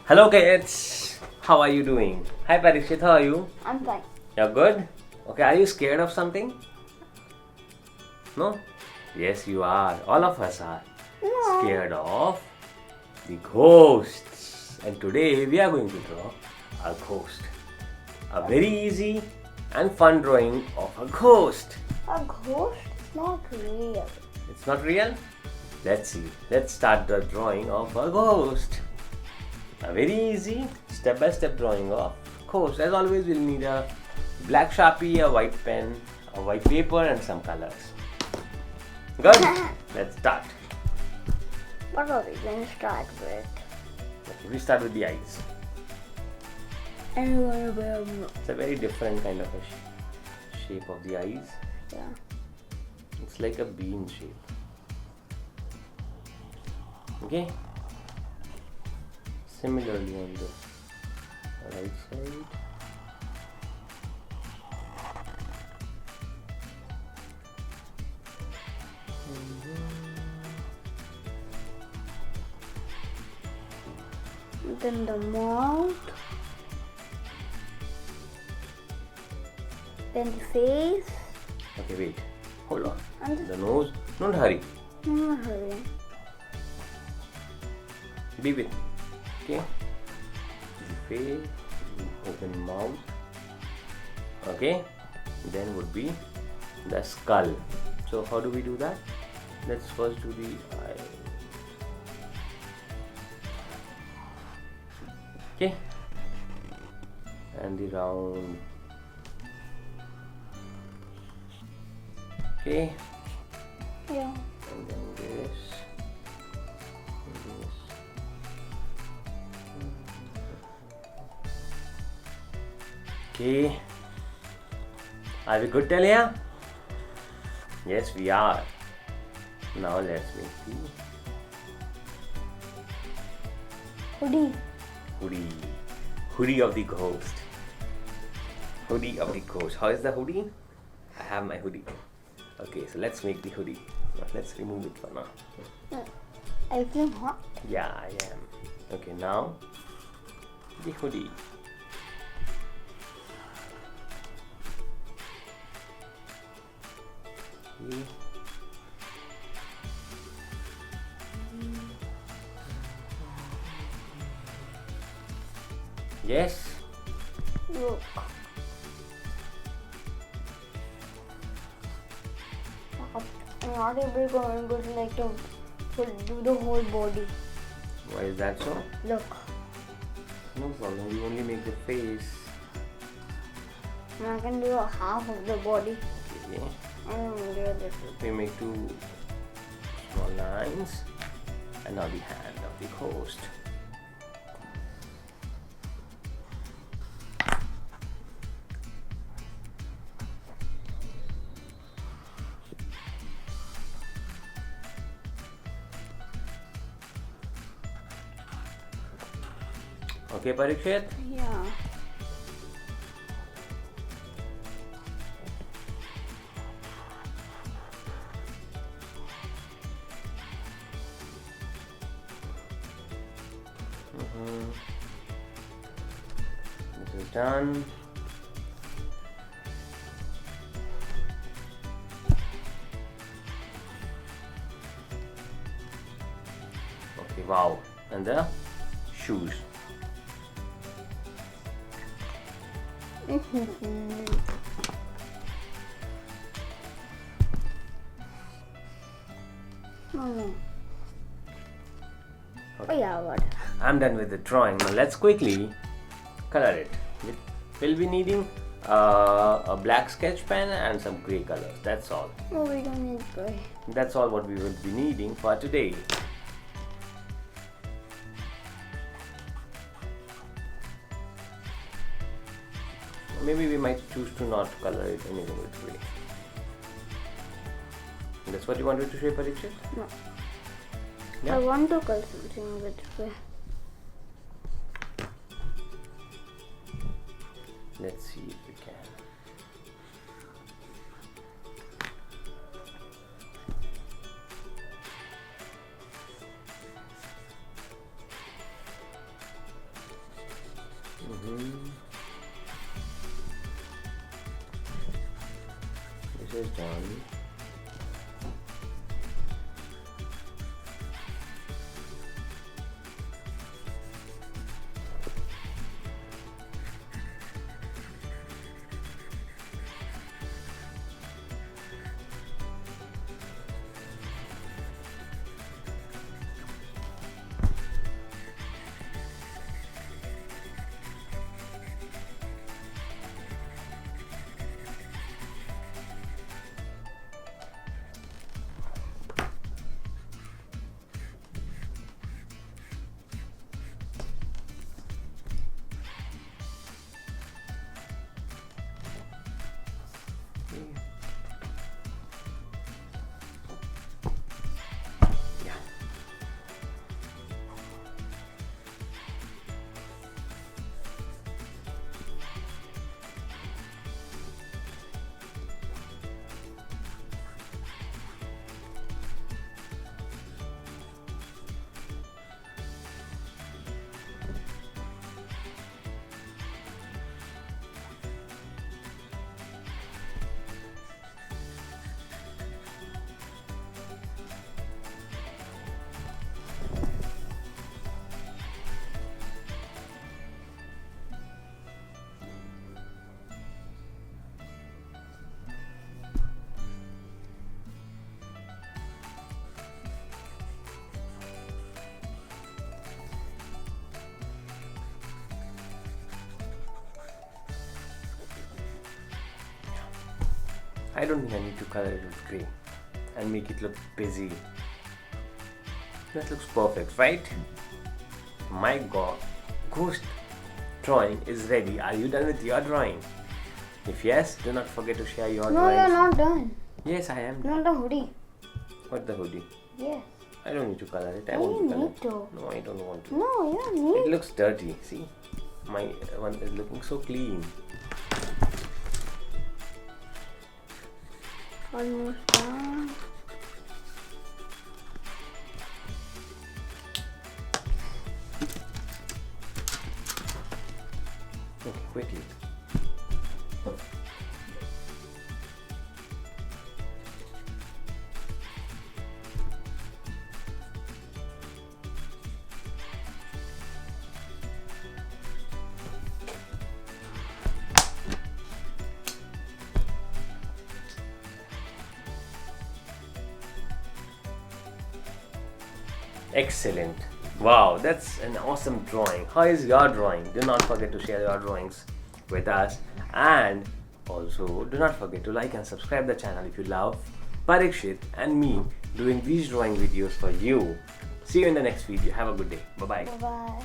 Hello kids, how are you doing? Hi Parikshit, how are you? I'm fine. You're good? Okay, are you scared of something? No? Yes, you are. All of us are No. scared of the ghosts. And today we are going to draw a ghost. A very easy and fun drawing of a ghost. A ghost is not real. It's not real? Let's see. Let's start the drawing of a ghost. A very easy step-by-step drawing of ghost. As always, we'll need a black Sharpie, a white pen, a white paper and some colors. Good? Let's start. What are we going to start with? Okay, we start with the eyes. It's a very different kind of a shape of the eyes. Yeah. It's like a bean shape. Okay? Similarly on the right side. Then the mouth. Then the face. Okay, wait. Hold on. And The nose. Don't hurry. not hurry. Be with me. Okay? The face. Open mouth. Okay? Then would be the skull. So how do we do that? Let's first do the eye. Okay? And the round. Okay? Yeah. And then this. And this. Okay. Are we good, Talia? Yes, we are. Now let's make the Hoodie. hoodie. Hoodie of the ghost. Hoodie of the ghost. How is the hoodie? I have my hoodie. Okay, so let's make the hoodie. Let's remove it for now. I feel hot. Yeah, I am. Okay, now the hoodie. Okay. Yes. Look. I'm not able to like to do the whole body. Why is that so? Look. No problem. You only make the face. I can do a half of the body. Okay. I don't do it. We make two small lines. And now the hand of the ghost. Okay, Parikshit? Yeah. This is done. Okay, wow. And the shoes. Oh Okay. yeah, what? I'm done with the drawing. Now let's quickly color it. We'll be needing a black sketch pen and some gray colors. That's all. No, we don't need gray. That's all what we will be needing for today. Maybe we might choose to not color it anything with gray. That's what you wanted to show, Parikshit? No. Yeah? I want to color something with gray. Let's see if we can. This is done. I don't think I need to color it with grey and make it look busy. That looks perfect, right? My god, ghost drawing is ready. Are you done with your drawing? If yes, do not forget to share your No, drawings. you're not done. Yes, I am. Not the hoodie. What the hoodie? Yes. I don't need to color it. I You want to color need it. to. No, I don't want to. No, you don't need. It looks dirty. See, my one is looking so clean. Almost done. Okay, quickly. Excellent. Wow, that's an awesome drawing. How is your drawing? Do not forget to share your drawings with us, and also do not forget to like and subscribe the channel if you love Parikshit and me doing these drawing videos for you. See you in the next video. Have a good day. Bye bye. Bye bye.